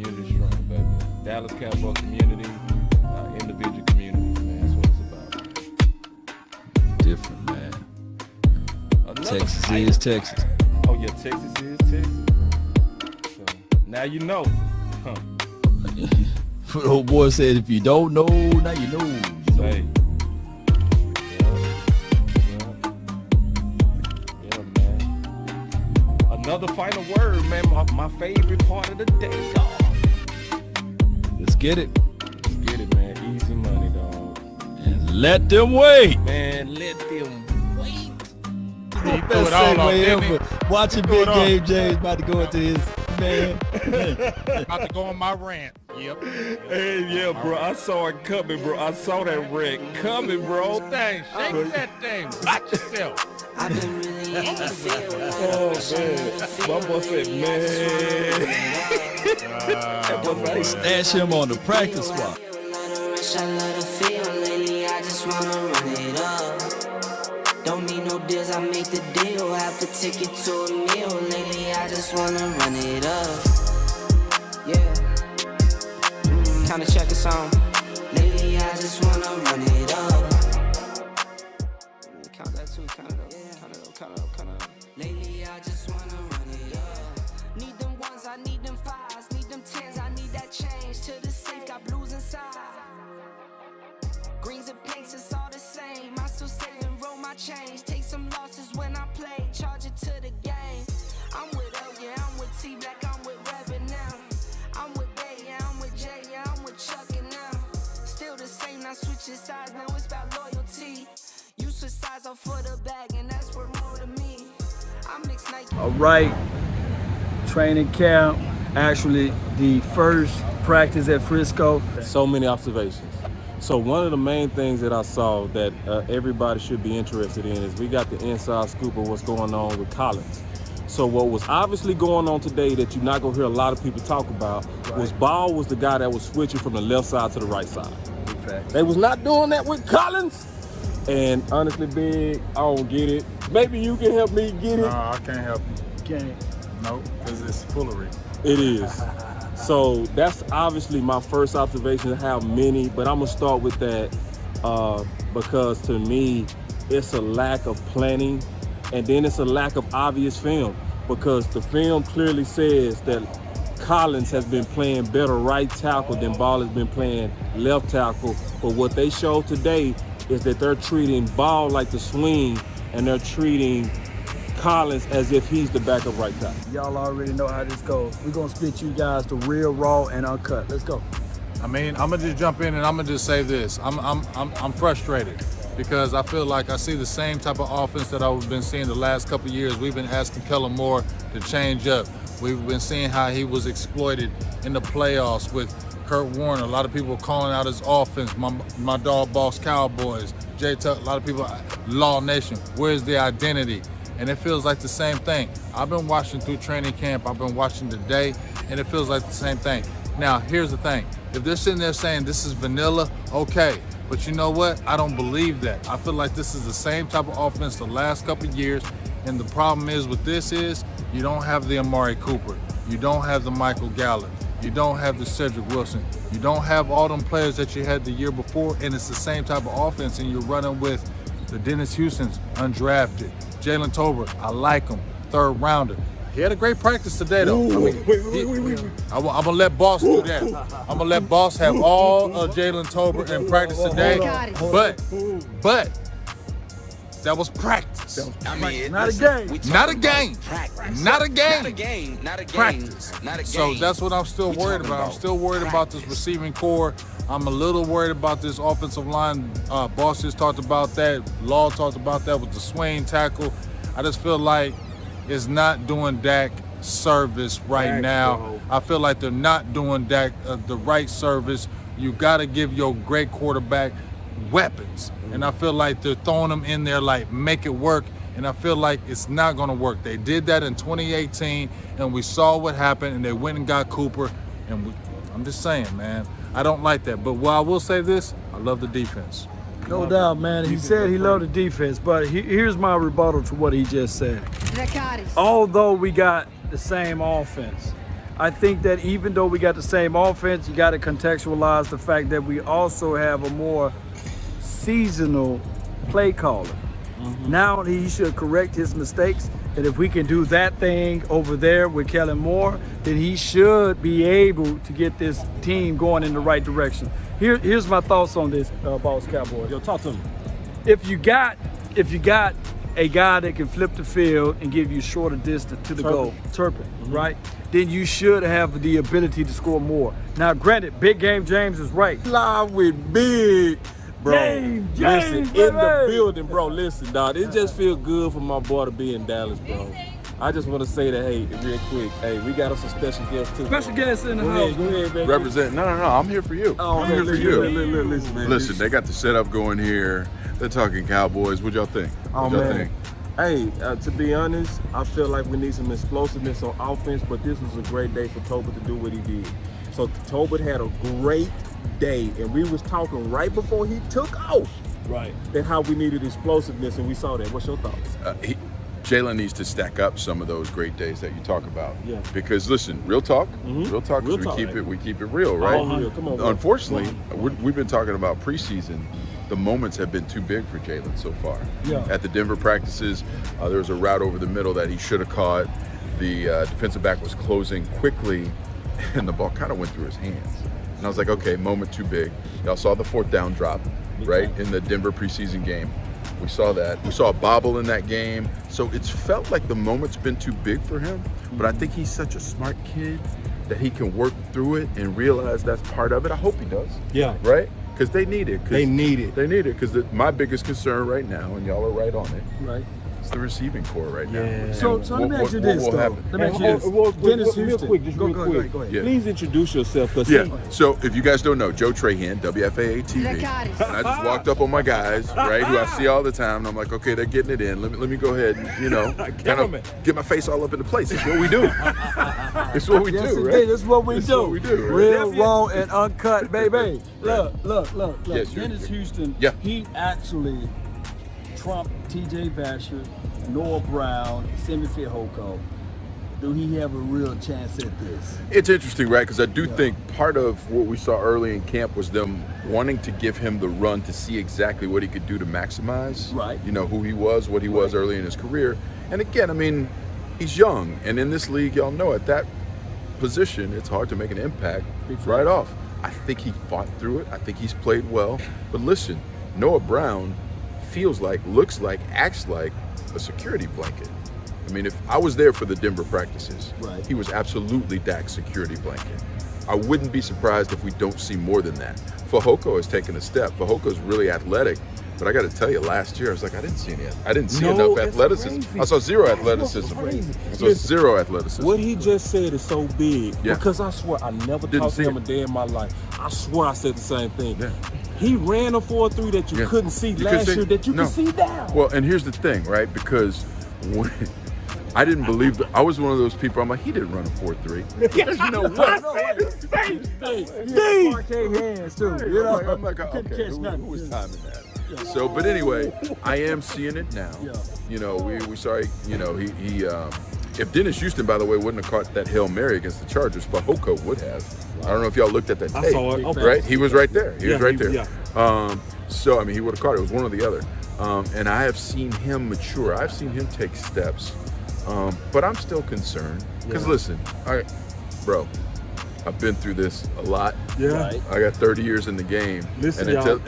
community strong, baby. Dallas Cowboy community, individual communities, man. That's what it's about. Different, man. Texas is Texas. Oh yeah, Texas is Texas. So now you know. Huh. The old boy said, if you don't know, now you know. Say. Yeah, man. Another final word, man. My favorite part of the day, dog. Let's get it. Let's get it, man. Easy money, dog. And let them wait. Man, let them wait. He threw it all off, didn't he? Watching Big Game James about to go into his, man. About to go on my rant. Yep. Hey, yeah, bro. I saw it coming, bro. I saw that wreck coming, bro. Dang, shake that thing. Watch yourself. I've been really in the field. Oh, man. My boy said, man. That boy said, Stash him on the practice squad. I love the feel. Lately, I just wanna run it up. Don't need no deals, I make the deal. Have to take it to a meal. Lately, I just wanna run it up. Yeah. Kinda check a song. Lately, I just wanna run it up. Count that too, count it up, count it up, count it up, count it up. Lately, I just wanna run it up. Need them ones, I need them fives, need them tens, I need that change. To the safe, got blues inside. Greens and pinks, it's all the same. I still save and roll my change. Take some losses when I play, charge it to the game. I'm with L, yeah, I'm with T Black, I'm with Reverend now. I'm with Bay, yeah, I'm with Jay, yeah, I'm with Chuck and now. Still the same, not switching sides, now it's about loyalty. You switch sides off for the bag, and that's worth more to me. I mix Nike. All right, training camp, actually the first practice at Frisco. so many observations. So one of the main things that I saw that everybody should be interested in is we got the inside scoop of what's going on with Collins. So what was obviously going on today that you're not gonna hear a lot of people talk about was Ball was the guy that was switching from the left side to the right side. They was not doing that with Collins. And honestly, Big, I don't get it. Maybe you can help me get it. No, I can't help you. Can't. No, because it's foolery. It is. So that's obviously my first observation, how many, but I'm gonna start with that because to me, it's a lack of planning and then it's a lack of obvious film because the film clearly says that Collins has been playing better right tackle than Ball has been playing left tackle. But what they showed today is that they're treating Ball like the swing and they're treating Collins as if he's the backup right tackle. Y'all already know how this goes. We're gonna spit you guys the real, raw, and uncut. Let's go. I mean, I'm gonna just jump in and I'm gonna just say this. I'm frustrated because I feel like I see the same type of offense that I've been seeing the last couple of years. We've been asking Kellen Moore to change up. We've been seeing how he was exploited in the playoffs with Kurt Warner. A lot of people calling out his offense. My dog boss Cowboys. Jay Tuck, a lot of people, Law Nation. Where's the identity? And it feels like the same thing. I've been watching through training camp. I've been watching today, and it feels like the same thing. Now, here's the thing. If they're sitting there saying this is vanilla, okay. But you know what? I don't believe that. I feel like this is the same type of offense the last couple of years. And the problem is with this is you don't have the Amari Cooper. You don't have the Michael Gallup. You don't have the Cedric Wilson. You don't have all them players that you had the year before. And it's the same type of offense. And you're running with the Dennis Houstons, undrafted. Jalen Tolbert, I like him, third rounder. He had a great practice today, though. Wait. I'm gonna let Boss do that. I'm gonna let Boss have all of Jalen Tolbert in practice today. But that was practice. I mean, Not a game. Not a game. Practice. Not a game. Not a game. Not a game. Practice. Not a game. So that's what I'm still worried about. I'm still worried about this receiving core. I'm a little worried about this offensive line. Boss just talked about that. Law talked about that with the swing tackle. I just feel like it's not doing Dak service right now. I feel like they're not doing Dak the right service. You got to give your great quarterback weapons. And I feel like they're throwing them in there like make it work. And I feel like it's not going to work. They did that in 2018 and we saw what happened and they went and got Cooper. And I'm just saying, man, I don't like that. But while I will say this, I love the defense. No doubt, man. He said he loved the defense, but here's my rebuttal to what he just said. Although we got the same offense, I think that even though we got the same offense, you got to contextualize the fact that we also have a more seasonal play caller. Now he should correct his mistakes, and if we can do that thing over there with Kellen Moore, then he should be able to get this team going in the right direction. Here's my thoughts on this, Boss Cowboy. Yo, talk to me. If you got a guy that can flip the field and give you shorter distance to the goal, Turpin, right? Then you should have the ability to score more. Now, granted, Big Game James is right. Live with Big. Bro, James, listen, in baby. the building, bro. Listen, dog. It just feels good for my boy to be in Dallas, bro. I just want to say that, hey, real quick, hey, we got us some special guests too. Special guests in the Go house. ahead, go ahead, baby. Represent. No, I'm here for you. Oh, I'm here for you. Listen, man. Listen, they got the setup going here. They're talking Cowboys. What y'all think? Oh, What y'all man. think? Hey, to be honest, I feel like we need some explosiveness on offense, but this was a great day for Tobit to do what he did. So Tobit had a great day, and we was talking right before he took off. Right. That how we needed explosiveness, and we saw that. What's your thoughts? Jalen needs to stack up some of those great days that you talk about. Yeah. Because listen, real talk, real talk. 'Cause Real we talk, keep right? we keep it real, right? All real. Come on, bro. Unfortunately, we've been talking about preseason. The moments have been too big for Jalen so far. Yeah. At the Denver practices, there was a route over the middle that he should have caught. The defensive back was closing quickly, and the ball kind of went through his hands. And I was like, okay, moment too big. Y'all saw the 4th down drop, right, in the Denver preseason game. We saw that. We saw a bobble in that game. So it's felt like the moment's been too big for him. But I think he's such a smart kid that he can work through it and realize that's part of it. I hope he does. Yeah. Right? Because they need it. They need it. They need it. Because my biggest concern right now, and y'all are right on it, Right. it's the receiving core right now. Yeah. So And let me ask you what this, will though. happen? Let me ask you Hey, this. real Dennis Houston. quick, just Go real quick. ahead. Yeah. Please introduce yourself, because Yeah. So if you guys don't know, Joe Trahan, WFAA TV. Lecaris. And I just walked up on my guys, right, who I see all the time, and I'm like, okay, they're getting it in. Let me go ahead and, kind of get my face all up in the place. It's what we do. It's what we Yes, do, indeed. right? That's what we It's do. what we do, right? Real, raw, and uncut, baby. Look. Yes, you're- Dennis Houston, Yeah. he actually trumped TJ Vasher, Noah Brown, Simi Fihoko. Do he have a real chance at this? It's interesting, right? Because I do think part of what we saw early in camp was them wanting to give him the run to see exactly what he could do to maximize, Right. who he was, what he was early in his career. And again, I mean, he's young, and in this league, y'all know at that position, it's hard to make an impact Big fact. right off. I think he fought through it. I think he's played well. But listen, Noah Brown feels like, looks like, acts like a security blanket. I mean, if I was there for the Denver practices, Right. he was absolutely Dak's security blanket. I wouldn't be surprised if we don't see more than that. Fahoko has taken a step. Fajoko's really athletic, but I got to tell you, last year I was like, I didn't see No, enough it's athleticism. crazy. I saw zero athleticism. crazy. I saw Listen, zero athleticism. What he just said is so big. Yeah. Because I swear I never Didn't talked to see him it. a day in my life. I swear I said the same thing. Yeah. He ran a 4.3 that you Yeah. couldn't see You last could see- year that you no. could see now. Well, and here's the thing, right? Because when I didn't believe I was one of those people. I'm like, he didn't run a 4.3. There's no way. He had parquet hands too. I'm like, couldn't okay, catch who nothing. was timing that? So, but anyway, I am seeing it now. Yeah. We saw, he if Dennis Houston, by the way, wouldn't have caught that Hail Mary against the Chargers, Fahoko would have. I don't know if y'all looked at that tape. I saw it. Okay. Right? He was right there. He was Yeah, right he- there. yeah. So, I mean, he would have caught it. It was one or the other. And I have seen him mature. I've seen him take steps. But I'm still concerned. Because listen, bro, I've been through this a lot. Yeah. Right. I got 30 years in the game. Listen, and y'all.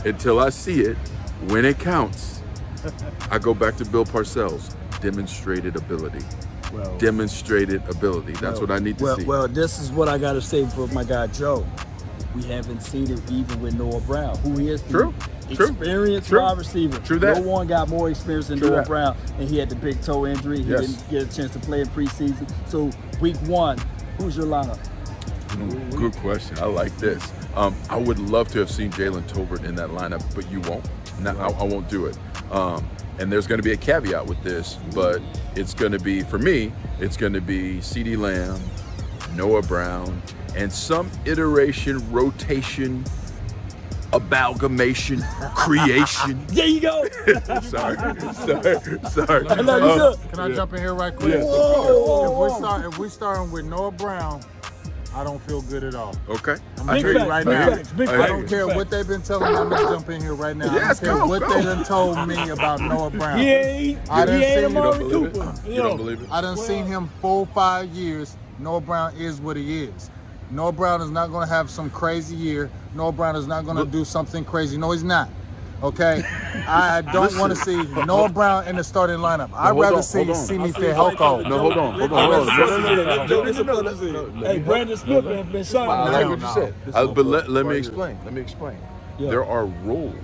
until I see it, when it counts, I go back to Bill Parcells. Demonstrated ability. Well, Demonstrated ability. That's what I need to see. Well, this is what I got to say for my guy Joe. We haven't seen it even with Noah Brown, who is the True. experienced True. wide receiver. True that. No one got more experience than True Noah that. Brown, and he had the big toe injury. He Yes. didn't get a chance to play in preseason. So week 1, who's your lineup? Good question. I like this. I would love to have seen Jalen Tolbert in that lineup, but you won't. No, I won't do it. And there's going to be a caveat with this, but it's going to be, for me, it's going to be CeeDee Lamb, Noah Brown, and some iteration, rotation amalgamation, creation. There you go. sorry. No, you good. Can I jump in here right quick? Whoa. If we starting with Noah Brown, I don't feel good at all. Okay. I'm Big telling you facts, right big now. facts, big I facts. don't care what they've been telling me. I'm gonna jump in here right now. Yes, I don't care go, what go. they done told me about Noah Brown. He ain't I done seen Amari it. Cooper. You don't believe it? I done seen him 4-5 years. Noah Brown is what he is. Noah Brown is not going to have some crazy year. Noah Brown is not going to do something crazy. No, he's not. Okay? I don't want to see Noah Brown in the starting lineup. I'd rather see Simi Fehoko. No, hold on. Hey, Brandon Smith has been I shot. like what you said. But let me explain. Yeah. There are roles,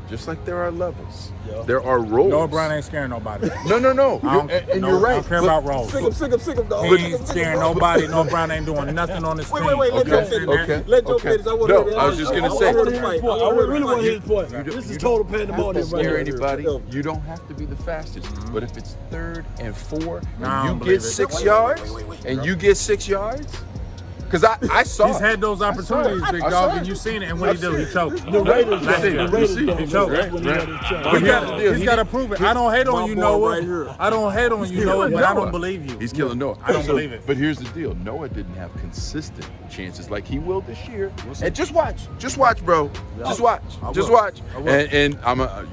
just like there are levels. There are roles. Noah Brown ain't scaring nobody. No. And You're right. I don't care about roles. Sick him, dog. He ain't scaring nobody. Noah Brown ain't doing nothing on this team. Let Joe finish. Okay. Let Joe finish. I want No, to I was just gonna say. I really want to hear his point. This is total pandemonium Have to right scare here. anybody. You don't have to be the fastest. But if it's 3rd and 4, Nah, I and don't you believe get it. 6 yards, and you get 6 yards, because I saw He's it. had those opportunities, big I dog, saw and it. you seen it. And what he do? He choked. The Raiders, That's it. the Raiders, You see, he choked. That's when he had his chance. But here's the deal. He's got to prove it. I don't hate on you, Noah. right here. I don't hate on you, Noah, but I don't believe you. He's killing Noah. I don't believe it. But here's the deal. Noah didn't have consistent chances like he will this year. And just watch, bro. Just watch. And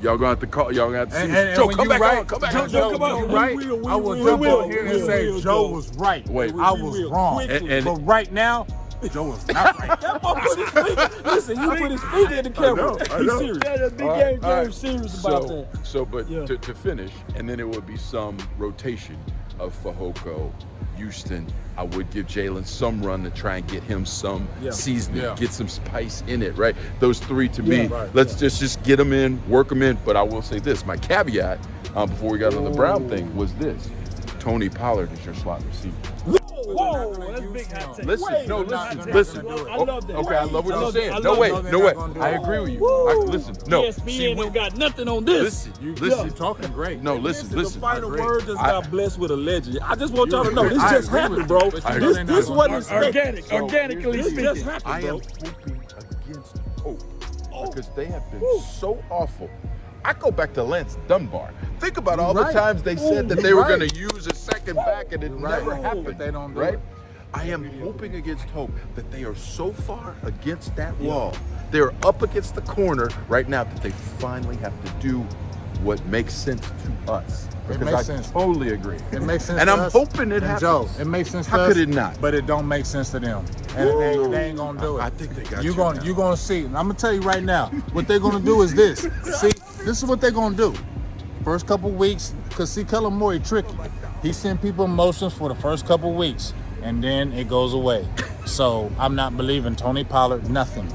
y'all gonna have to call. Y'all gonna have to see. And Joe, when come you back right, on. Come back Joe, on. Joe, come on. you right. We will, I will we jump will, on here we and will, say Joe. Joe was right. Wait. I was wrong. And- But right now, Joe was not right. That boy put his feet. Listen, you put his feet in the camera. I know. He's serious. Yeah, that's big All game. right. James serious about that. But to finish, and then it would be some rotation of Fehoko, Houston. I would give Jalen some run to try and get him some seasoning, get some spice in it, right? Those 3 to me, let's just get them in, work them in. But I will say this, my caveat before we got on the Brown thing was this. Tony Pollard is your slot receiver. Whoa, that's big hot take. Listen. I love that. Okay, I love what you're saying. I No love way. that. I agree with you. Woo. Listen, no. ESPN don't got nothing on this. Listen. You talking great. No, listen. The final word just I- got blessed with a legend. I just want y'all to know this I just agree happened, with bro. you, but you This really wasn't not expected. Organically This speaking. just happened, I am bro. hoping against hope because they have been so awful. I go back to Lance Dunbar. Think about all the times they said that they were going to use a second back and it never happened. But they don't do right? it. I am hoping against hope that they are so far against that wall. They're up against the corner right now that they finally have to do what makes sense to us. Because makes I sense. totally agree. It makes sense And to I'm us. hoping it And happens. Joe, it makes sense to How us. could it not? But it don't make sense to them. And they ain't gonna do it. I think they got you you gonna now. you gonna see. And I'm gonna tell you right now, what they're gonna do is this. See, this is what they're gonna do. First couple weeks, because see, Kellen Moore, he tricky. He send people emotions for the first couple weeks, and then it goes away. So I'm not believing Tony Pollard nothing.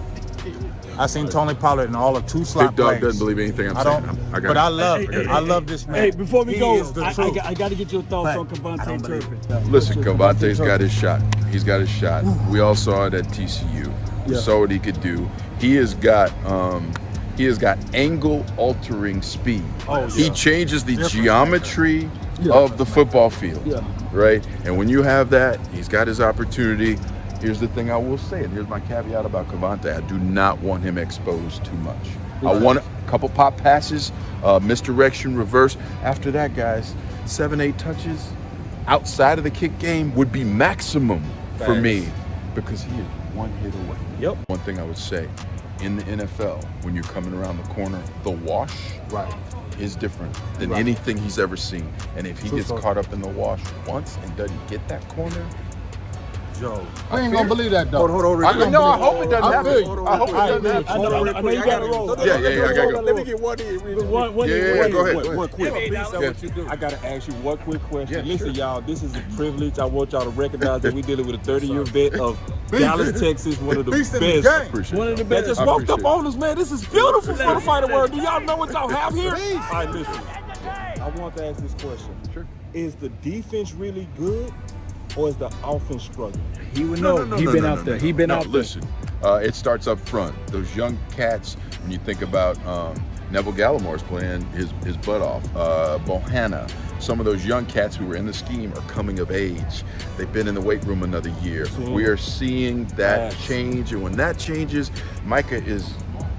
I seen Tony Pollard in all of 2 slot Big Dog plays. doesn't believe anything I'm I saying. don't. I got But it. I love this man. Hey, before we He go, is the truth. I got to get your thoughts on But I don't Kevontae believe Turpin. Listen, Cavante's got his shot. He's got his shot. We all saw it at TCU. We saw what he could do. He has got angle altering speed. He changes the geometry of the football field. Right? And when you have that, he's got his opportunity. Here's the thing I will say, and here's my caveat about Cavante. I do not want him exposed too much. I want a couple pop passes, misdirection, reverse. After that, guys, 7-8 touches outside of the kick game would be maximum for me because he is one hit away. Yep. One thing I would say, in the NFL, when you're coming around the corner, the wash is different than anything he's ever seen. And if he gets caught up in the wash once and doesn't get that corner, Joe. I ain't gonna believe that though. Hold on, I don't no, I believe hope it doesn't I feel happen. you. I hope it doesn't happen. I know you got to roll. Yeah, I gotta go. Let me get one in. One Yeah, go ahead. One quick. Yeah. I gotta ask you one quick question. Yeah, Listen, sure. y'all, this is a privilege. I want y'all to recognize that we're dealing with a 30-year vet of Dallas, Texas, one of the Beast in the best. game. Appreciate One of it. the That best. just I walked up appreciate on us, man. This is beautiful for the fighter world. Do y'all know what y'all have here? All right, listen. I want to ask this question. Sure. Is the defense really good, or is the offense struggling? He would know. He been out there. He been out there. Listen, it starts up front. Those young cats, when you think about Neville Gallimore's playing his butt off, Bohanna, some of those young cats who were in the scheme are coming of age. They've been in the weight room another year. We are seeing that change, and when that changes, Micah is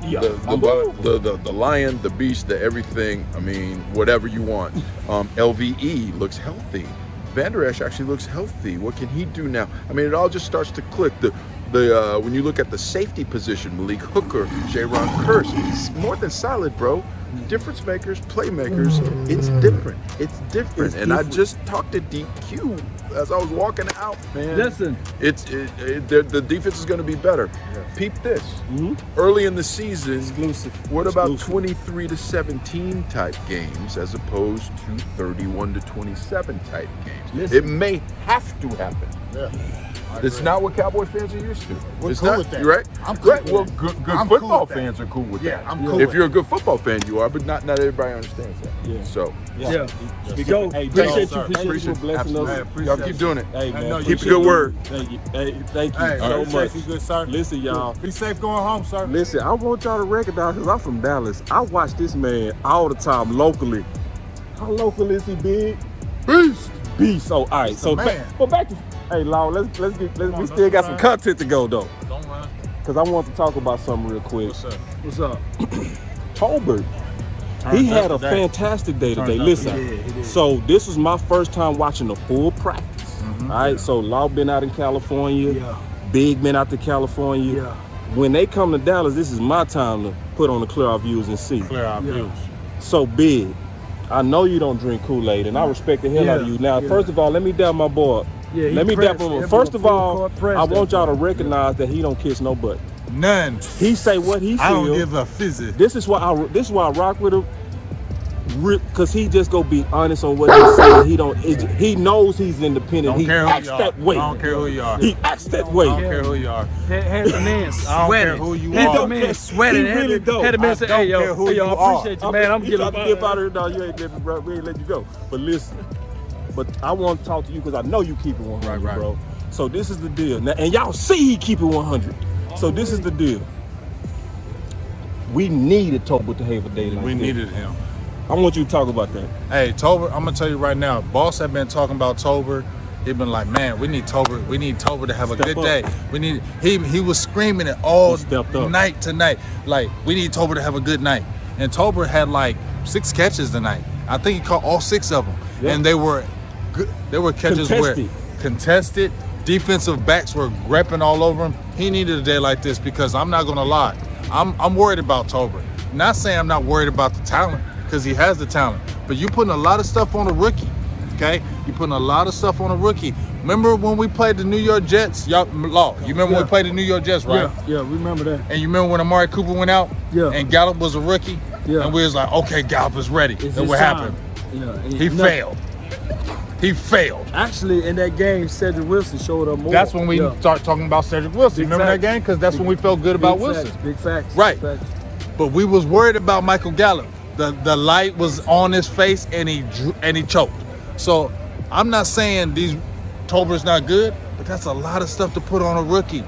Yeah. The lion, the beast, the everything. I mean, whatever you want. LVE looks healthy. Van Der Esch actually looks healthy. What can he do now? I mean, it all just starts to click. When you look at the safety position, Malik Hooker, Jaron Kearse, it's more than solid, bro. Difference makers, playmakers, it's different. It's different. I just talked to DQ as I was walking out, man. Listen, the defense is going to be better. Yes. Peep this. Early in the season, what about 23-17 type games as opposed to 31-27 type games? Listen. It may have to happen. Yeah. It's not what Cowboy fans are used to. We're it's cool not, with that. Right? I'm cool with well, that. good I'm football cool with fans are cool with that. I'm cool If with you're a good football fan, you are, but not everybody understands that. Yeah. So, Joe, Hey, appreciate you. Appreciate you blessing us. y'all keep doing it. Hey, man. Keep the good word. Thank you. Hey, thank you Hey, so much. you good, sir. Listen, y'all. Be safe going home, sir. Listen, I want y'all to recognize, because I'm from Dallas. I watch this man all the time locally. How local is he, Big? Beast. So, all right. He's So, a man. but back to, hey, Law, we still got some content to go, though. Don't run. Because I want to talk about something real quick. What's up? Tolbert. He had a fantastic day today. Listen, he did. so this was my first time watching a full practice. All right, so Law been out in California. Yeah. Big been out to California. Yeah. When they come to Dallas, this is my time to put on the clear our views and see. Clear our views. So Big, I know you don't drink Kool-Aid, and I respect the hell out of you. Now, first of all, let me dap my boy. Yeah, let me dap him. First of all, I want y'all to recognize that he don't kiss no butt. None. He say what he feel. I don't give a fizzy. This is why I rock with him, because he just go be honest on what he say. He knows he's independent. He acts that way. I don't care who you are. He acts that way. I don't care who you are. Had the man I don't care who you Had the are. man sweating. He really don't. Had the man say, "Hey, care who yo, you I are. appreciate you, man. I'm you getting trying to dip out of here, dog. You ain't dipping, bro. We ain't let you go. But listen, I want to talk to you because I know you keep it 100, Right. bro. So this is the deal. Now, and y'all see he keep it 100. So this is the deal. We needed Tolbert to have a day like We this. needed him. I want you to talk about that. Hey, Tolbert, I'm gonna tell you right now, boss have been talking about Tolbert. He been like, man, we need Tolbert to have a good day. He was screaming it all night tonight. Like, we need Tolbert to have a good night. And Tolbert had like 6 catches tonight. I think he caught all 6 of them. Yeah. And they were good. They were catches contested. Defensive backs were grepping all over him. He needed a day like this because I'm not gonna lie. I'm worried about Tolbert. Not saying I'm not worried about the talent, because he has the talent. But you putting a lot of stuff on a rookie, okay? You putting a lot of stuff on a rookie. Remember when we played the New York Jets? Y'all, Law, you remember when we played the New York Jets, right? Yeah, we remember that. And you remember when Amari Cooper went out? Yeah. And Gallup was a rookie? Yeah. And we was like, okay, Gallup is ready. It's And his what time. happened? Yeah. He failed. He failed. Actually, in that game, Cedric Wilson showed up more. That's when we start talking about Cedric Wilson. Big Remember facts. that game? Because that's when we felt good about Wilson. Big facts. Right. Big facts. But we was worried about Michael Gallup. The light was on his face and he choked. So I'm not saying Tolbert's not good, but that's a lot of stuff to put on a rookie.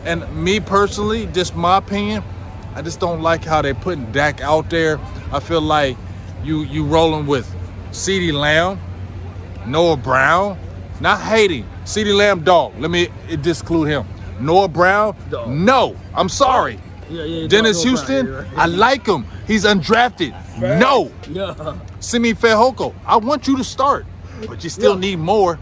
And me personally, just my opinion, I just don't like how they're putting Dak out there. I feel like you rolling with CeeDee Lamb, Noah Brown, not hating. CeeDee Lamb, dog. Let me exclude him. Noah Brown, Dog. no. I'm sorry. Yeah, Dennis Noah Houston, Brown, I like him. He's undrafted. No. Yeah. Simi Fehoko, I want you to start, but you still need more.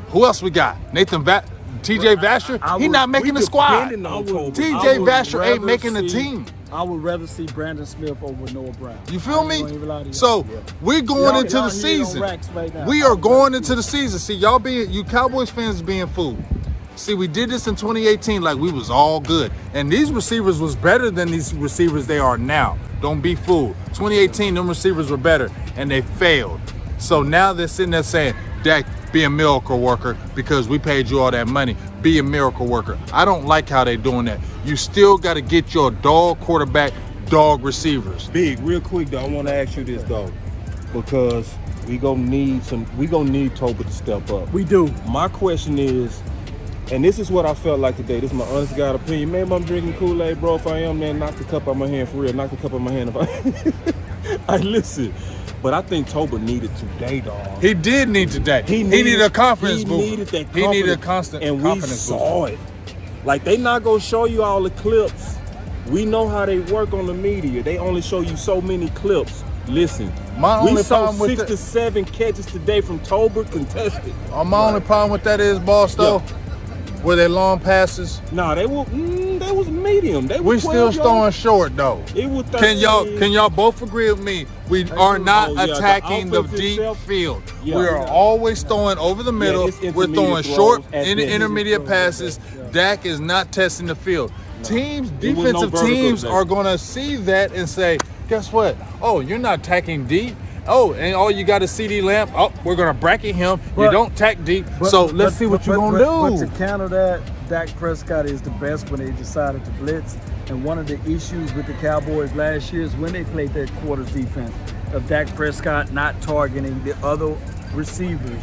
Who else we got? TJ Vasher, he not making the squad. TJ Vasher ain't making the team. I would rather see Brandon Smith over Noah Brown. You feel I me? ain't gonna even lie to you. So we're going into the Y'all here on season. racks right now. We are going into the season. See, you Cowboys fans being fooled. See, we did this in 2018 like we was all good. And these receivers was better than these receivers they are now. Don't be fooled. 2018, them receivers were better, and they failed. So now they're sitting there saying, Dak, be a miracle worker because we paid you all that money. Be a miracle worker. I don't like how they're doing that. You still got to get your dog quarterback, dog receivers. Big, real quick though, I want to ask you this though, because we gonna need Tolbert to step up. We do. My question is, and this is what I felt like today. This is my honest God opinion. Maybe I'm drinking Kool-Aid, bro. If I am, man, knock the cup out of my hand for real. Knock the cup out of my hand. If I listen. But I think Tolbert needed today, dog. He did need today. He needed a confidence boost. He needed that confidence. He needed a constant and confidence we saw it. Like, they not going to show you all the clips We know how they work on the media. They only show you so many clips. Listen, My we only saw problem with 6 that- to 7 catches today from Tolbert contested. My only problem with that is, boss, though, were they long passes? Nah, they was medium. They We were still 12 throwing yards. short though. It was Can y'all both agree with me? We are not Oh, yeah, the attacking the offense deep itself- field. Yeah. We are always throwing over the middle. it's We're intermediate throwing throws short at and best. intermediate passes. Dak is not testing the field. Teams, There was no defensive vertical teams there. are gonna see that and say, guess what? Oh, you're not attacking deep. Oh, and all you got is CD Lamb. Oh, we're gonna bracket him. You But- don't tack deep. But- So let's but- see what you're but- gonna but do. to counter that, Dak Prescott is the best when they decided to blitz. And one of the issues with the Cowboys last year is when they played that quarters defense of Dak Prescott not targeting the other receivers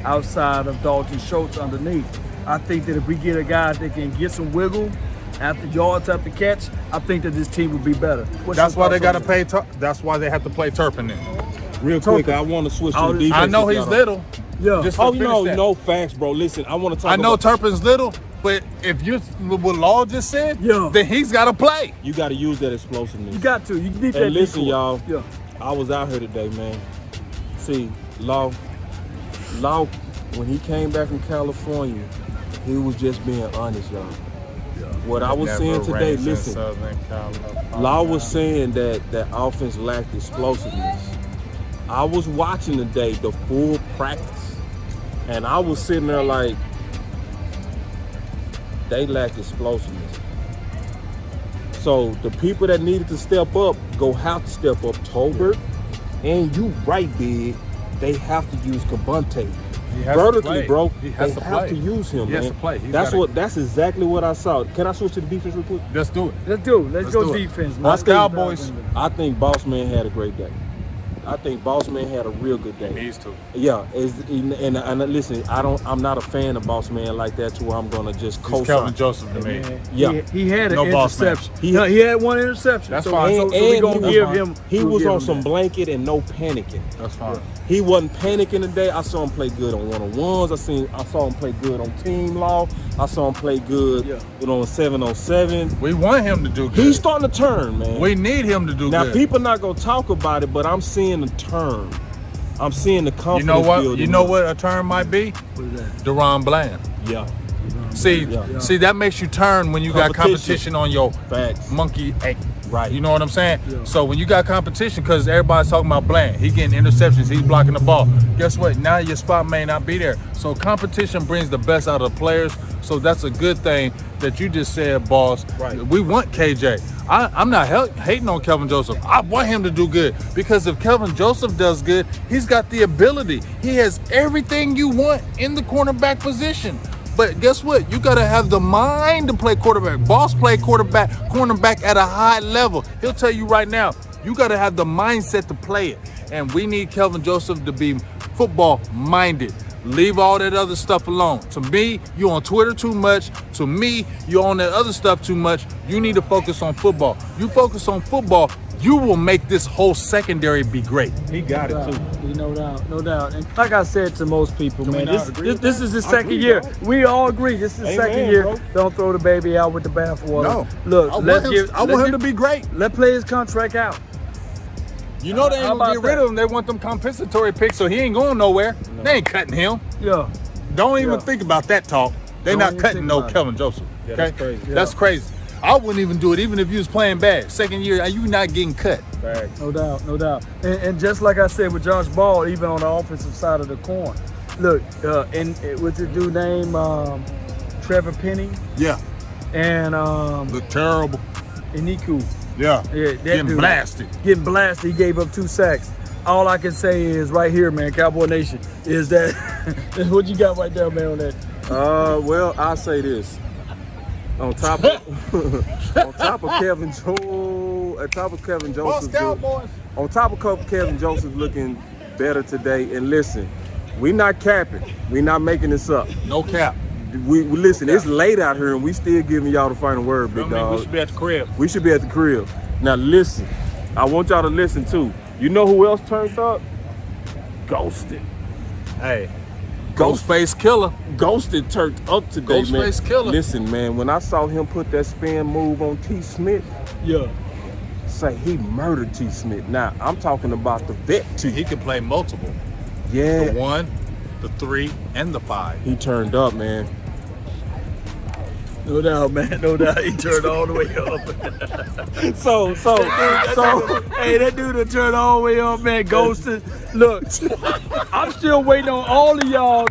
outside of Dalton Schultz underneath. I think that if we get a guy that can get some wiggle after yards after catch, I think that this team would be better. What's That's your why they thoughts got to on that? pay. That's why they have to play Turpin in. Real quick, I want to switch to Oh, the this- defense. I know if he's y'all don't- little. Yeah. Just to Oh, finish no, that. no facts, bro. Listen, I want to talk I know about Turpin's little, but if you what Law just said, Yeah. then he's got to play. you got to use that explosiveness. You got to. You need that. And listen, before. y'all. Yeah. I was out here today, man. See, Law, when he came back from California, he was just being honest, y'all. What I was saying today, listen, Law was saying that offense lacked explosiveness. I was watching today the full practice, and I was sitting there like, they lack explosiveness. So the people that needed to step up go have to step up. Tolbert, and you right, big. They have to use Kabunte. He has to Vertically, play. bro. He has they to have play. to use him, He man. has to play. He's That's gotta- that's exactly what I saw. Can I switch to the defense real quick? Let's do it. Let's do it. Let's Let's go do it. defense, man. Let's Cowboys. I think Boss Man had a great day. I think Boss Man had a real good day. Needs to. Yeah, and listen, I'm not a fan of Boss Man like that to where I'm gonna just He's co-sign. Kelvin Joseph to me. Man, Yeah. he had an No boss man. interception. He had one interception. That's so, fine. So, And we gonna he give was- him. He we'll was give on him some that. blanket and no panicking. That's fine. He wasn't panicking today. I saw him play good on one-on-ones. I saw him play good on team law. I saw him play good, on 7-on-7. We want him to do good. He's starting to turn, man. We need him to do Now good. people not gonna talk about it, but I'm seeing the turn. I'm seeing the You confidence know what? building. You know what a term might be? What is that? Deron Bland. Yeah, See, Yeah. see that makes you turn when you got competition on your facts. monkey ache. Right. You know what I'm saying? So when you got competition, because everybody's talking about Bland, he getting interceptions, he's blocking the ball. Guess what? Now your spot may not be there. So competition brings the best out of the players. So that's a good thing that you just said, boss. Right. We want KJ. I'm not hating on Kelvin Joseph. I want him to do good because if Kelvin Joseph does good, he's got the ability. He has everything you want in the cornerback position. But guess what? You got to have the mind to play quarterback. Boss play cornerback at a high level. He'll tell you right now, you got to have the mindset to play it. And we need Kelvin Joseph to be football minded. Leave all that other stuff alone. To me, you on Twitter too much. To me, you on that other stuff too much. You need to focus on football. You focus on football, you will make this whole secondary be great. He got it too. No doubt, no doubt. And like I said to most people, Can we man, not agree with this that? is the I second agree, year. bro. We all agree. This is the Amen, second year. bro. Don't throw the baby out with the bathwater. No. Look, I let's want give. him to be great. Let's play his contract out. You know they How ain't gonna get about rid that? of him. They want them compensatory picks, so he ain't going nowhere. They ain't cutting him. Yeah. Don't even Yeah. think about that talk. They Don't not even cutting think no about it. Kelvin Joseph. Yeah, Okay? that's crazy. That's crazy. I wouldn't even do it, even if you was playing bad. Second year, you not getting cut. Facts. No doubt, no doubt. And just like I said with Josh Ball, even on the offensive side of the coin, look, and what's the dude named Trevor Penny Yeah. and Look terrible. Iniku. Yeah. Yeah, that Getting dude. blasted. Getting blasted. He gave up 2 sacks. All I can say is right here, man, Cowboy Nation, is that what you got right there, man, on that. Well, I'll say this. On top of Kevin Joseph, on top of Kevin Joseph looking better today. And listen, we not capping. We not making this up. No cap. We listen. It's late out here, and we still giving y'all the final word, big We dog. should be at the crib. We should be at the crib. Now listen, I want y'all to listen too. You know who else turned up? Ghosted. Hey. Ghostface killer. Ghosted turned up today, man. Ghostface killer. Listen, man, when I saw him put that spin move on T. Smith, Yeah. say he murdered T. Smith. Now, I'm talking about the vet T. He can play multiple. Yeah. The 1, the 3, and the 5. He turned up, man. No doubt, man. No doubt. He turned all the way up. So, Hey, that dude that turned all the way up, man. Ghosted. Look, I'm still waiting on all of y'all.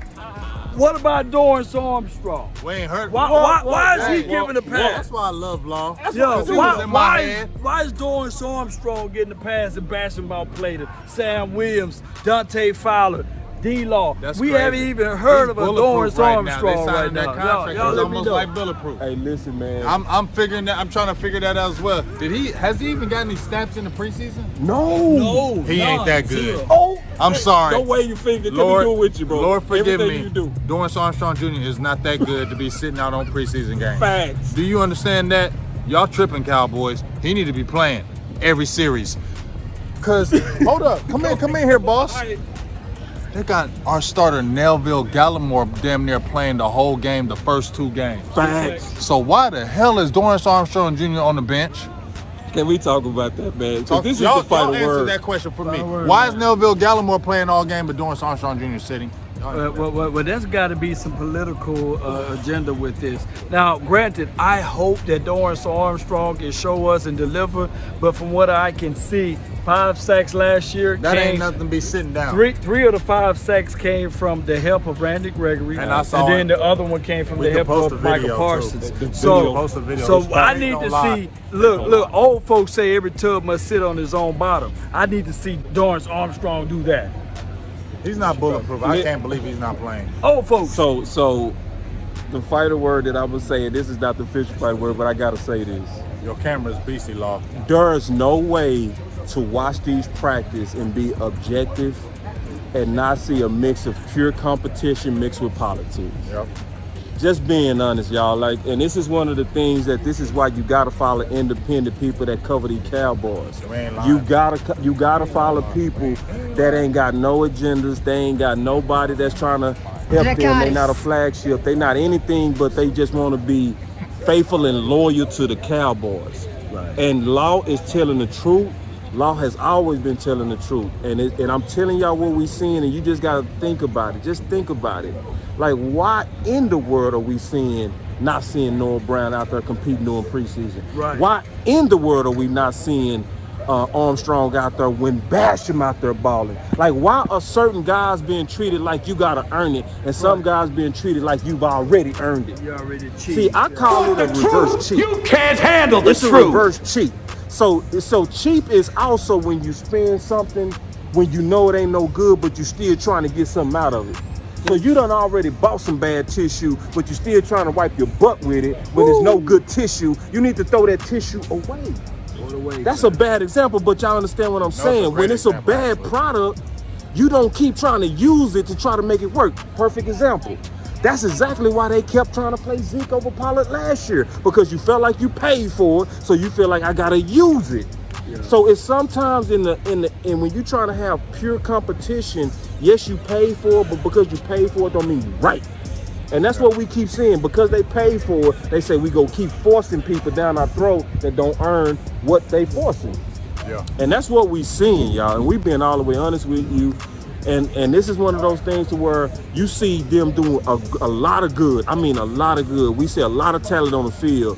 What about Dorrance Armstrong? We ain't hurt. Why is he Hey, giving a pass? That's why I love Law. Yo, He was in my head. why is Dorrance Armstrong getting a pass and basketball play to Sam Williams, Dante Fowler, D-Law? That's We crazy. haven't even heard He's of a bulletproof Dorrance right now. Armstrong They signed right him that now. contract. Y'all It's let me almost know. like bulletproof. hey, listen, man. I'm figuring that. I'm trying to figure that out as well. Has he even got any snaps in the preseason? no. He ain't that good. zero. Oh, I'm sorry. Don't wave your finger. Can Lord, we do it with you, bro? Lord forgive Everything me. you do. Dorrance Armstrong Jr. is not that good to be sitting out on preseason games. Facts. Do you understand that? Y'all tripping, Cowboys. He need to be playing every series. Cause hold up, come in here, boss. They got our starter Nelville Gallimore damn near playing the whole game, the first 2 games. Facts. So why the hell is Dorrance Armstrong Jr. on the bench? Can we talk about that, man? 'Cause this is the y'all final answer word. that question for me. Final word, Why man. is Nelville Gallimore playing all game but Dorrance Armstrong Jr. sitting? Well, there's got to be some political agenda with this. Now, granted, I hope that Dorrance Armstrong can show us and deliver, but from what I can see, 5 sacks last year That came. ain't nothing to be sitting down. Three of the 5 sacks came from the help of Randy Gregory, And I saw then it. the other one came from We the could help post of a video, Michael too. Parsons. The So, video. Post a video. so It's I ain't need gonna to lie. see. Look. Old folks say every tub must sit on his own bottom. I need to see Dorrance Armstrong do that. He's not bulletproof. I can't believe he's not playing. Old folks. So the fighter word that I would say, and this is not the official fighter word, but I gotta say this. Your camera's beastie, Law. There is no way to watch these practice and be objective and not see a mix of pure competition mixed with politics. Yep. Just being honest, y'all. Like, and this is one of the things that this is why you gotta follow independent people that cover these Cowboys. We ain't lying. You gotta follow people that ain't got no agendas. They ain't got nobody that's trying to help them. They not a flagship. They not anything, but they just want to be faithful and loyal to the Cowboys. Right. And Law is telling the truth. Law has always been telling the truth, and I'm telling y'all what we seeing, and you just gotta think about it. Just think about it. Like, why in the world are we not seeing Noah Brown out there competing during preseason? Right. Why in the world are we not seeing Armstrong out there when Basham out there balling? Like, why are certain guys being treated like you gotta earn it, and some guys being treated like you've already earned it? You already cheated. See, I call it a reverse cheat. You can't handle the It's a truth. reverse cheat. So cheap is also when you spend something when you know it ain't no good, but you still trying to get something out of it. So you done already bought some bad tissue, but you still trying to wipe your butt with it when there's no good tissue. You need to throw that tissue away. That's a bad example, but y'all understand what I'm saying. a When great it's a example, bad actually. product, you don't keep trying to use it to try to make it work. Perfect example. That's exactly why they kept trying to play Zeke over Pollard last year, because you felt like you paid for it, so you feel like I gotta use it. So it's sometimes and when you trying to have pure competition, yes, you pay for it, but because you pay for it don't mean you right. And that's what we keep seeing. Because they pay for it, they say we go keep forcing people down our throat that don't earn what they forcing. Yeah. And that's what we seeing, y'all. And we've been all the way honest with you. And this is one of those things to where you see them doing a lot of good. I mean, a lot of good. We see a lot of talent on the field,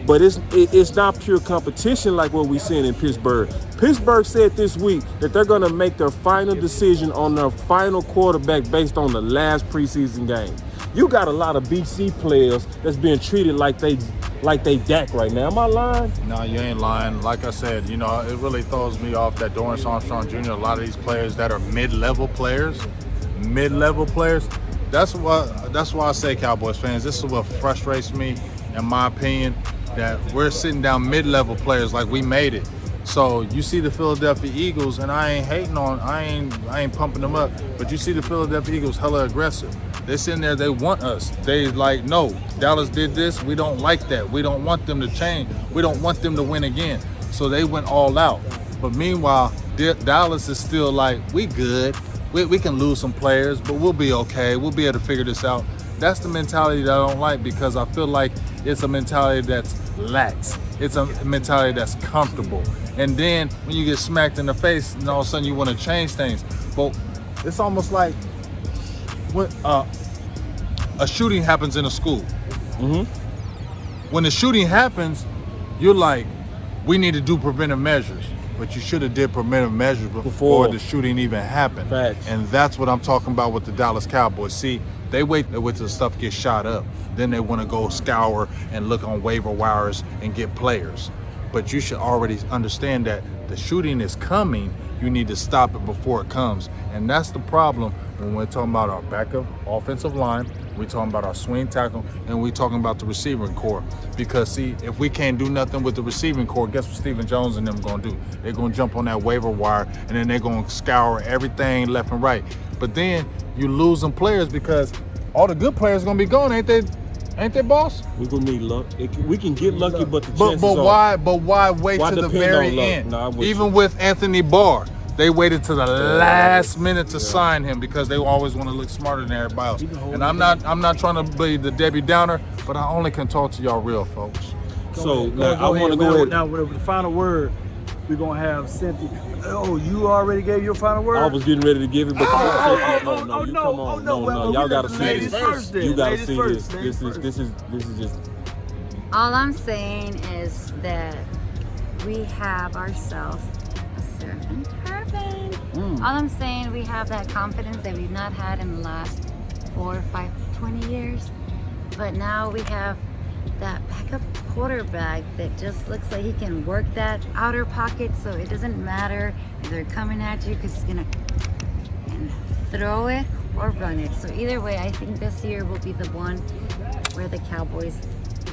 but it's not pure competition like what we seeing in Pittsburgh. Pittsburgh said this week that they're going to make their final decision on their final quarterback based on the last preseason game. You got a lot of BC players that's being treated like they Dak right now. Am I lying? No, you ain't lying. Like I said, you know, it really throws me off that Dorrance Armstrong Jr., a lot of these players that are mid-level players, that's why I say, Cowboys fans, this is what frustrates me, in my opinion, that we're sitting down mid-level players like we made it. So you see the Philadelphia Eagles, and I ain't pumping them up, but you see the Philadelphia Eagles hella aggressive. They're sitting there, they want us. They like, no, Dallas did this, we don't like that. We don't want them to change. We don't want them to win again. So they went all out. But meanwhile, Dallas is still like, we good. we can lose some players, but we'll be okay. We'll be able to figure this out. That's the mentality that I don't like, because I feel like it's a mentality that's lax. It's a mentality that's comfortable. And then when you get smacked in the face, and all of a sudden you want to change things. But it's almost like when a shooting happens in a school. When the shooting happens, you're like, we need to do preventive measures. But you should have did preventive measures before the shooting even happened. Facts. And that's what I'm talking about with the Dallas Cowboys. See, they wait till the stuff gets shot up. Then they want to go scour and look on waiver wires and get players. But you should already understand that the shooting is coming. You need to stop it before it comes. And that's the problem when we're talking about our backup offensive line, we're talking about our swing tackle, and we're talking about the receiving core. Because see, if we can't do nothing with the receiving core, guess what Stephen Jones and them gonna do? They're gonna jump on that waiver wire, and then they're gonna scour everything left and right. But then you losing players because all the good players gonna be gone, ain't they? Ain't they, boss? We gonna need luck. We can get lucky, but the chances But are. why wait Why to the depend very on luck? end? No, I'm with Even you. with Anthony Barr, they waited to the last minute to sign him because they always want to look smarter than everybody else. And I'm not trying to be the Debbie Downer, but I only can talk to y'all real folks. So now I want to go ahead. Now, with the final word, we're gonna have Cynthia. Oh, you already gave your final word? I was getting ready to give it, but come on, Cynthia. oh, No, oh, you no, come oh, on. no, No, well, y'all we gotta let see ladies this. first then. You gotta Ladies see first, this. ladies This is just. All I'm saying is that we have ourselves a servant turban. All I'm saying, we have that confidence that we've not had in the last 4, 5, 20 years. But now we have that backup quarterback that just looks like he can work that outer pocket, so it doesn't matter if they're coming at you, because he's gonna and throw it or run it. So either way, I think this year will be the one where the Cowboys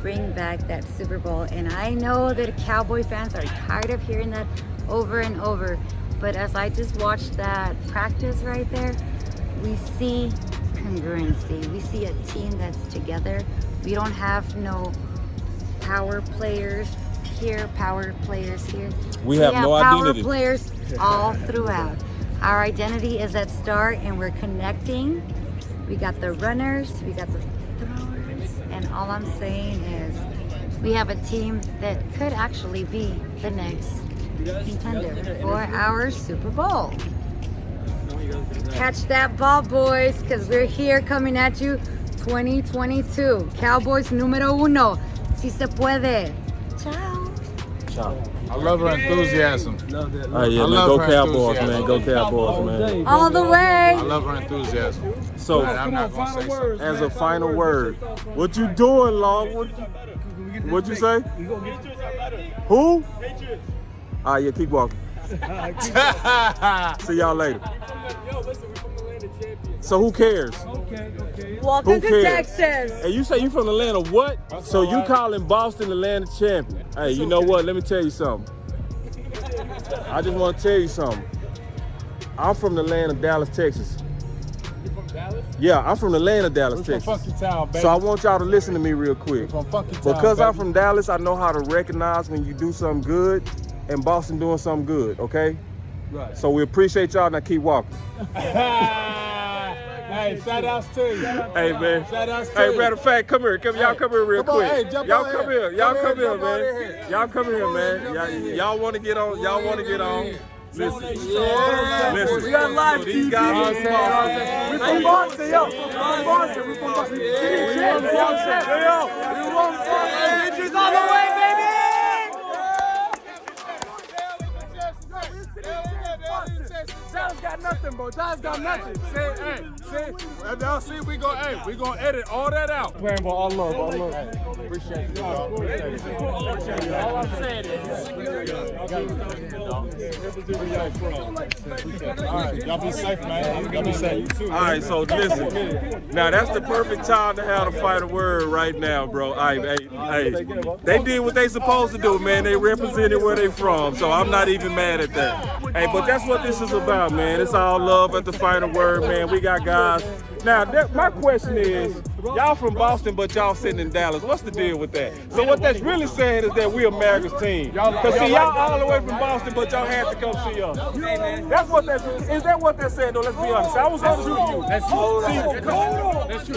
bring back that Super Bowl. And I know that Cowboy fans are tired of hearing that over and over, but as I just watched that practice right there, we see congruency. We see a team that's together. We don't have no power players here, power players here. We have no power identity. players all throughout. Our identity is at start, and we're connecting. We got the runners, we got the throwers, and all I'm saying is we have a team that could actually be the next contender for our Super Bowl. Catch that ball, boys, because we're here coming at you 2022. Cowboys número uno. Si se puede. Ciao. Ciao. I love her enthusiasm. Love that. All right, yeah, I man. love Go her Cowboys, enthusiasm. man. Go Cowboys, man. All the way. I love her enthusiasm. So, I'm not gonna say something. as a final word, what you doing, Long? What'd you say? Who? All right, yeah, keep walking. See y'all later. So who cares? Welcome Who to cares? Texas. Hey, you say you from Atlanta, what? So you calling Boston the land of champion. Hey, you know what? Let me tell you something. I just want to tell you something. I'm from the land of Dallas, Texas. You from Dallas? Yeah, I'm from the land of Dallas, We're Texas. from Funky Town, baby. So I want y'all to listen to me real quick. We're from Funky Town, Because I'm baby. from Dallas, I know how to recognize when you do something good and Boston doing something good, okay? Right. So we appreciate y'all, now keep walking. Hey, shout outs to you. Hey, man. Shout outs to Hey, you. matter of fact, come here. Y'all come here real Come on, quick. hey, jump y'all on come here. here. Y'all Come come here, here, jump on man. here. Y'all come here, man. Y'all want to get on. Y'all want to get on. Listen. Listen. We got live So these TV. guys We from Boston, yo. We from Boston. We from Boston. Bitches all the way, baby. Dallas got nothing, bro. Dallas got nothing. Now see, we gonna edit all that out. Playing ball, all love, all love. Appreciate it. All I'm saying is, All right, y'all be safe, man. Y'all be safe. All right, so listen. Now that's the perfect time to have the final word right now, bro. Hey, they did what they supposed to do, man. They represented where they from, so I'm not even mad at that. Hey, but that's what this is about, man. It's all love at the final word, man. We got guys. Now, my question is, y'all from Boston, but y'all sitting in Dallas. What's the deal with that? So what that's really saying is that we America's team. Cause see, y'all all the way from Boston, but y'all had to come see us. That's what that's. Is that what they're saying? Though, let's be honest. I was honest with you. That's true. See, That's true.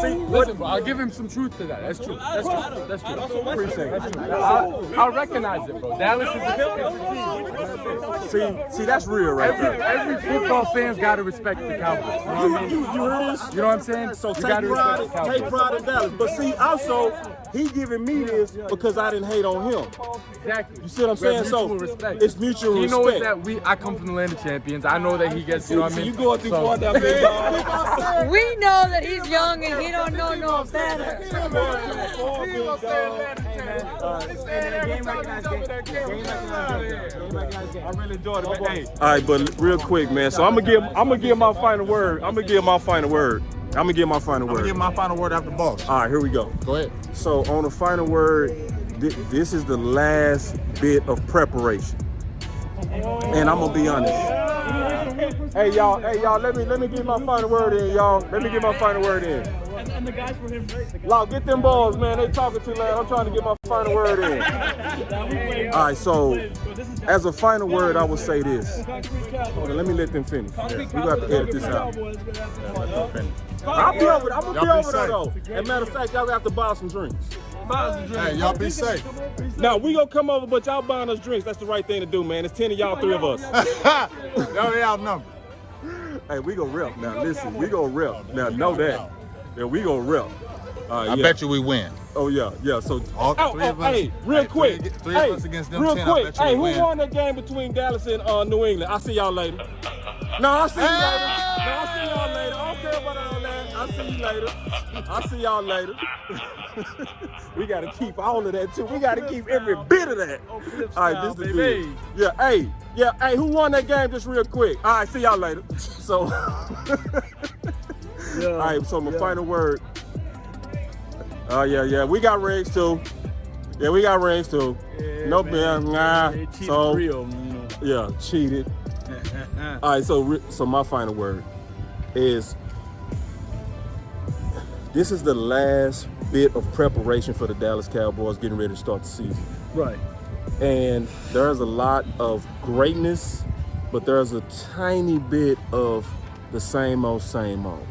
see, Listen, bro, I'll give him some truth to that. That's true. That's true. That's true. appreciate it. I recognize it, bro. Dallas is a team. See, that's real right there. Every football fan's got to respect the Cowboys. You know what I mean? You heard this? You know what I'm saying? So You take gotta respect the pride, take Cowboys. pride in Dallas. But see, also, he giving me this because I didn't hate on him. Exactly. You see what I'm We have saying? So mutual respect. it's mutual He respect. knows that I come from the land of champions. I know that he gets, you know what I See, mean? you going too So- far down there, dog. We know that he's young and he don't know no better. I really enjoyed it, man. Hey. All right, but real quick, man. So I'm gonna give my final word. I'm gonna give my final word. Give my final word after boss. All right, here we go. Go ahead. So on the final word, this is the last bit of preparation, and I'm gonna be honest. Hey y'all, let me get my final word in, y'all. Let me get my final word in. And the guys for him, right? Lock, get them balls, man. They talking too loud. I'm trying to get my final word in. All right, so as a final word, I would say this. Hold on, let me let them finish. We got to edit this out. I'll be over. I'm gonna be over there though. As a matter of fact, y'all got to buy some drinks. Hey, y'all be safe. Now we gonna come over, but y'all buying us drinks. That's the right thing to do, man. It's 10 of y'all, 3 of us. Y'all they outnumbered. Hey, we gonna rep. Now listen, we gonna rep. Now know that. Yeah, we gonna rep. I bet you we win. Oh yeah. So All three of us. Hey, real quick. Three of us against them real 10. quick. I bet you Hey, we who win. won that game between Dallas and New England? I'll see y'all later. No, I'll see you later. No, I'll see y'all later. I don't care about all that. I'll see you later. I'll see y'all later. We gotta keep all of that too. We gotta keep every bit of that. All right, this is the deal. Hey, who won that game? Just real quick. All right, see y'all later. So, all right. So my final word. Yeah. We got rings too. Yeah, we got rings too. No man, nah. So yeah, cheated. All right. So my final word is. This is the last bit of preparation for the Dallas Cowboys getting ready to start the season. Right. And there's a lot of greatness, but there's a tiny bit of the same old.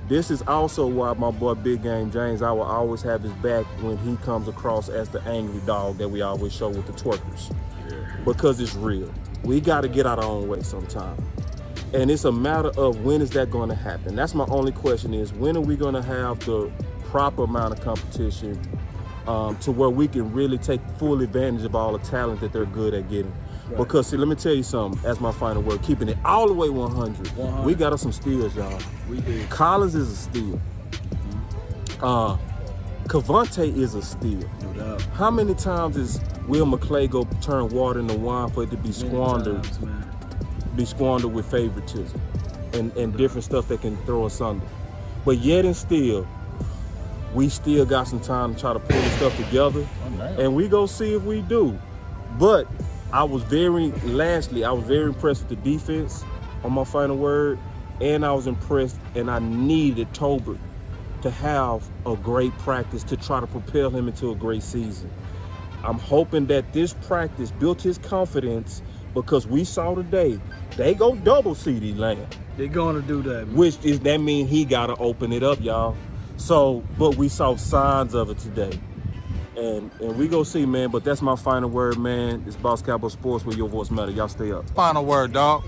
This is also why my boy Big Game James, I will always have his back when he comes across as the angry dog that we always show with the twerkers. Because it's real. We got to get out our own way sometime. And it's a matter of when is that going to happen? That's my only question is, when are we going to have the proper amount of competition to where we can really take full advantage of all the talent that they're good at getting? Right. Because see, let me tell you something, as my final word, keeping it all the way 100. We got us some steals, y'all. We did. Collins is a steal. Cavante is a steal. No doubt. How many times is Will McClay go turn water into wine for it to be squandered? Be squandered with favoritism and different stuff that can throw us under. But yet and still, we still got some time to try to pull this stuff together, and we go see if we do. But I was very impressed with the defense on my final word, and I was impressed, and I needed Tolbert to have a great practice to try to propel him into a great season. I'm hoping that this practice built his confidence, because we saw today, they go double CeeDee Lamb. They're gonna do that, man. Which is, that mean he gotta open it up, y'all. So, but we saw signs of it today. And we go see, man, but that's my final word, man. It's Boss Cowboy Sports, where your voice matters. Y'all stay up. Final word, dog.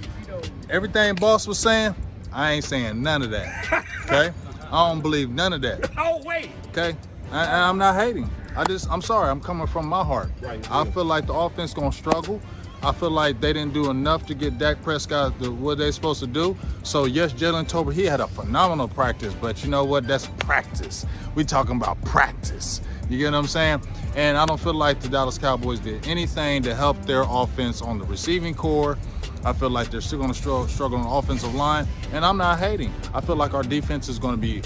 Everything boss was saying, I ain't saying none of that. Okay? I don't believe none of that. Oh, wait. Okay? I'm not hating. I'm sorry, I'm coming from my heart. I feel like the offense gonna struggle. I feel like they didn't do enough to get Dak Prescott what they're supposed to do. So yes, Jalen Tolbert, he had a phenomenal practice, but you know what? That's practice. We talking about practice. You get what I'm saying? And I don't feel like the Dallas Cowboys did anything to help their offense on the receiving core. I feel like they're still going to struggle on the offensive line, and I'm not hating. I feel like our defense is going to be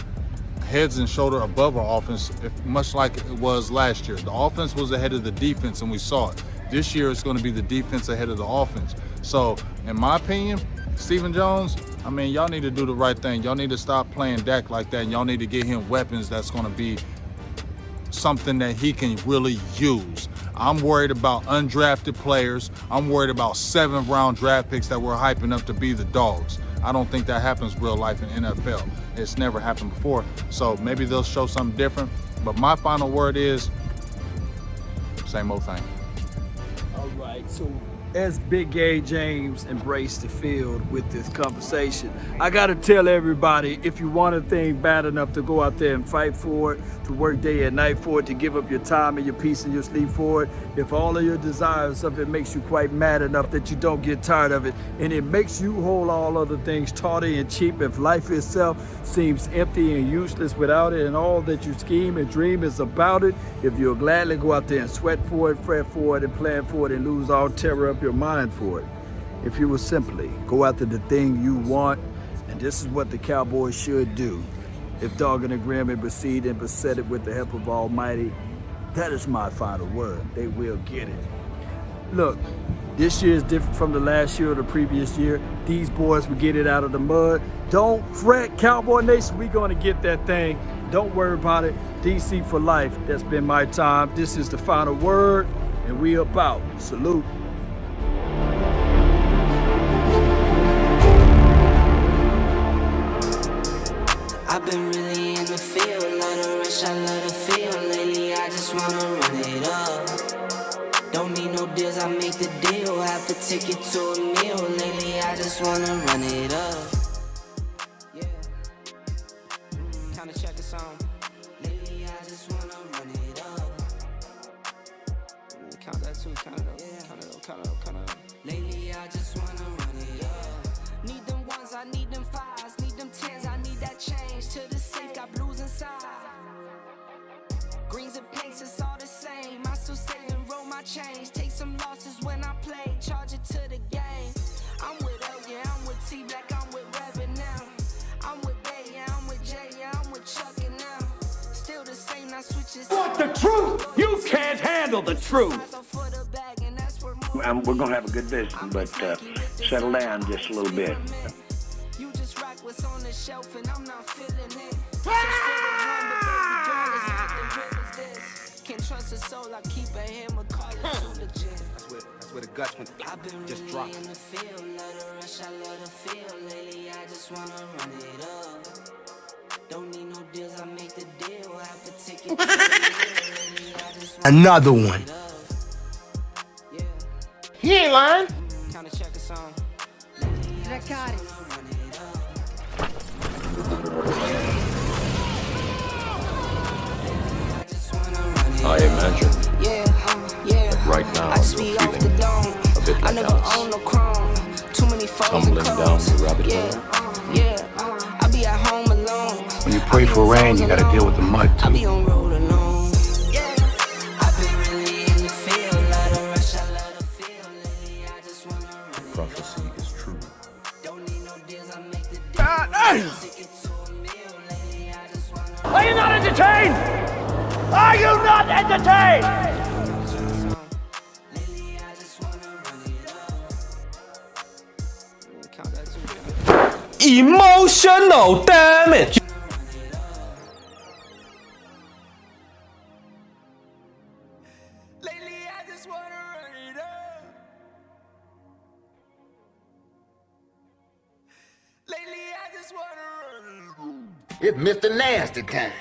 heads and shoulder above our offense, much like it was last year. The offense was ahead of the defense, and we saw it. This year, it's going to be the defense ahead of the offense. So, in my opinion, Stephen Jones, I mean, y'all need to do the right thing. Y'all need to stop playing Dak like that. And y'all need to get him weapons that's going to be something that he can really use. I'm worried about undrafted players. I'm worried about 7th round draft picks that we're hyping up to be the dogs. I don't think that happens real life in NFL. It's never happened before. So maybe they'll show something different. But my final word is same old thing. All right, so as Big A James embraced the field with this conversation, I gotta tell everybody, if you want a thing bad enough to go out there and fight for it, to work day and night for it, to give up your time and your peace and your sleep for it, if all of your desires of it makes you quite mad enough that you don't get tired of it, and it makes you hold all other things tawdry and cheap, if life itself seems empty and useless without it, and all that you scheme and dream is about it, if you'll gladly go out there and sweat for it, fret for it, and plan for it, and lose all terror of your mind for it, if you will simply go after the thing you want, and this is what the Cowboys should do. If dogging and grim and proceed and beset it with the help of Almighty, that is my final word. They will get it. Look, this year is different from the last year or the previous year. These boys will get it out of the mud. Don't fret, Cowboy Nation, we gonna get that thing. Don't worry about it. DC for life. That's been my time. This is the final word, and we about. Salute. I've been really in the field, love the rush, I love the feel. Lately I just wanna run it up. Don't need no deals, I make the deal. Have to take it to a meal. Lately I just wanna run it up. Yeah. Kinda check the song. Lately I just wanna run it up. Count that too, count it up, count it up, count it up, count it up. Lately I just wanna run it up. Need them ones, I need them fives, need them tens, I need that change. To the safe, got blues inside. Greens and pinks, it's all the same. I still save and roll my change. Take some losses when I play, charge it to the game. I'm with L, yeah, I'm with T Black, I'm with Reverend now. I'm with Bay, yeah, I'm with J, yeah, I'm with Chuck and now. Still the same, not switches. Want the truth? You can't handle the truth. We're gonna have a good vision, but settle down just a little bit. You just rock what's on the shelf and I'm not feeling it. Can't trust a soul, I keep a hammer, call it to the gym. That's where the guts went. I've been Just really drop. in the field, love the rush, I love the feel. Lately I just wanna run it up. Don't need no deals, I make the deal. Have to take it to the deal. Lately I just wanna Another run one. it up. Yeah. He ain't lying. Kinda check the song. I imagine Yeah, right now I just you're be off the feeling dome. a bit I like never Alice, own no chrome. Too many foes tumbling and down codes. the rabbit hole. Yeah, I be at home alone. When you pray for rain, you gotta deal with the mud I be too. on road alone. Yeah, I've been really in the field. Love the rush, I love the feel. Lately, I just wanna run it. prophecy is true. Don't need no deals, I make the deal. Take it to a meal. Lately, I just wanna. Are you not entertained? Are you not entertained? Lately, I just wanna run it up. Count that too. Emotional damage. Lately, I just wanna run it up. Lately, I just wanna run it up. It's Mr. Nasty time.